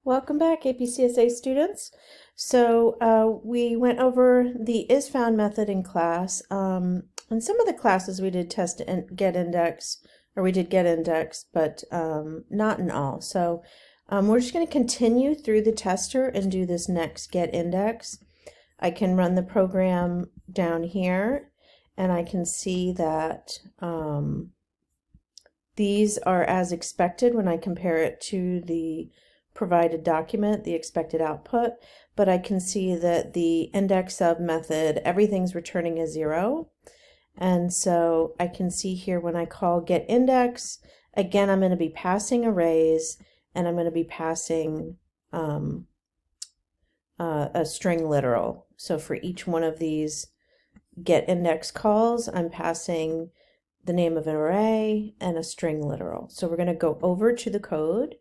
Welcome back, APCSA students. We went over the isFound method in class. In some of the classes we did test and getIndex, or we did getIndex, but not in all. We're just going to continue through the tester and do this next getIndex. I can run the program down here, and I can see that these are as expected when I compare it to the provided document, the expected output, but I can see that the index of method, everything's returning a 0. And so I can see here when I call getIndex, again, I'm going to be passing arrays, and I'm going to be passing a string literal. So for each one of these getIndex calls, I'm passing the name of an array and a string literal. So we're going to go over to the code,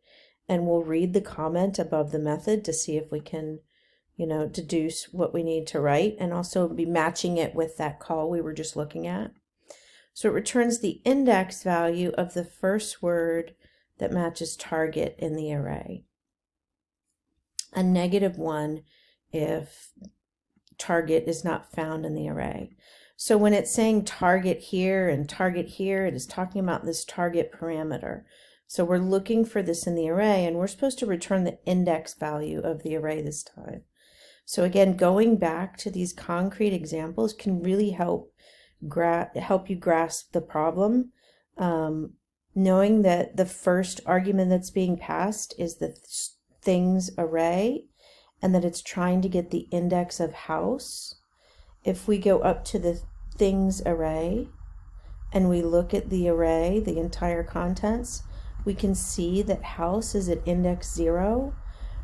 and we'll read the comment above the method to see if we can, deduce what we need to write, and also be matching it with that call we were just looking at. So it returns the index value of the first word that matches target in the array. A -1 if target is not found in the array. So when it's saying target here and target here, it is talking about this target parameter. So we're looking for this in the array, and we're supposed to return the index value of the array this time. So again, going back to these concrete examples can really help you grasp the problem. Knowing that the first argument that's being passed is the things array, and that it's trying to get the index of house. If we go up to the things array and we look at the array, the entire contents, we can see that house is at index 0.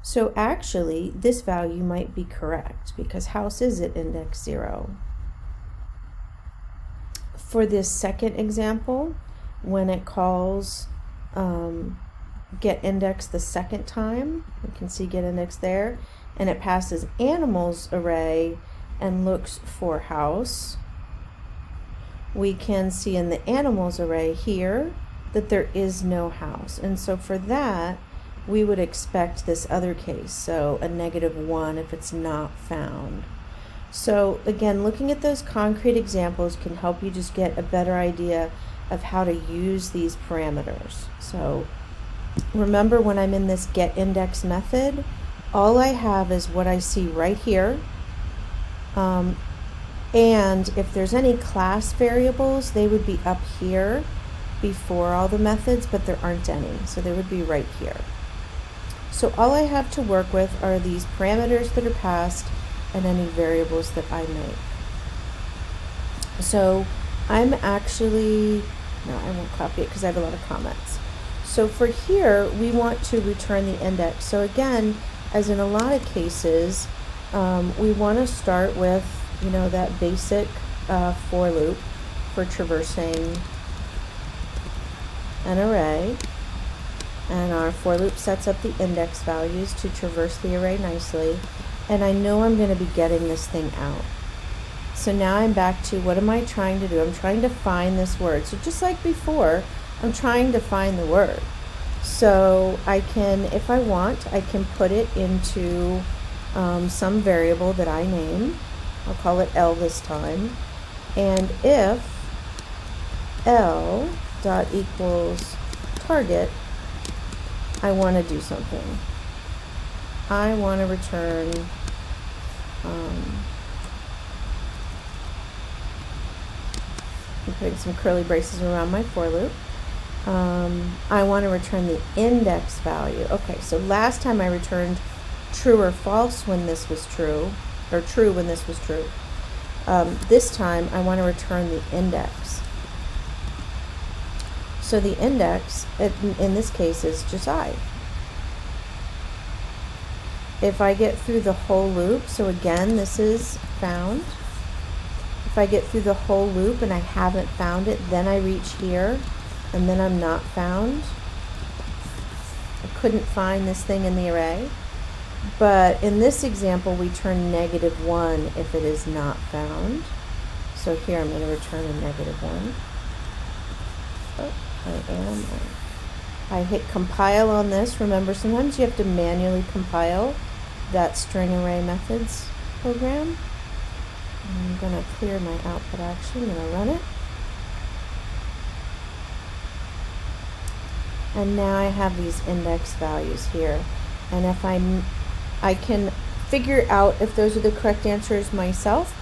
So actually, this value might be correct because house is at index 0. For this second example, when it calls getIndex the second time, you can see getIndex there, and it passes animals array and looks for house, we can see in the animals array here that there is no house. And so for that, we would expect this other case, so a -1 if it's not found. So again, looking at those concrete examples can help you just get a better idea of how to use these parameters. So remember, when I'm in this getIndex method, all I have is what I see right here. And if there's any class variables, they would be up here before all the methods, but there aren't any, so they would be right here. So all I have to work with are these parameters that are passed and any variables that I make. So I'm actually, no, I won't copy it because I have a lot of comments. So for here, we want to return the index. So again, as in a lot of cases, we want to start with, that basic for loop for traversing an array, and our for loop sets up the index values to traverse the array nicely, and I know I'm going to be getting this thing out. So now I'm back to, what am I trying to do? I'm trying to find this word. So just like before, I'm trying to find the word. So I can, if I want, I can put it into some variable that I name. I'll call it L this time. And if L dot equals target, I want to do something. I want to return I'm putting some curly braces around my for loop. I want to return the index value. Okay, so last time I returned true or false when this was true, or true when this was true. This time I want to return the index. So the index, in this case, is just I. If I get through the whole loop, so again, this is found. If I get through the whole loop and I haven't found it, then I reach here, and then I'm not found. I couldn't find this thing in the array. But in this example, we turn -1 if it is not found. So here I'm going to return a -1. Oh, I am. I hit compile on this. Remember, sometimes you have to manually compile that string array methods program. I'm going to clear my output action. I'm going to run it. And now I have these index values here. And if I can figure out if those are the correct answers myself,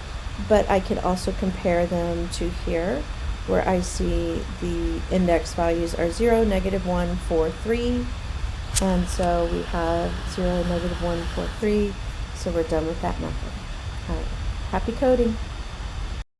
but I can also compare them to here, where I see the index values are 0, -1, 4, 3. And so we have 0, -1, 4, 3. So we're done with that method. All right. Happy coding.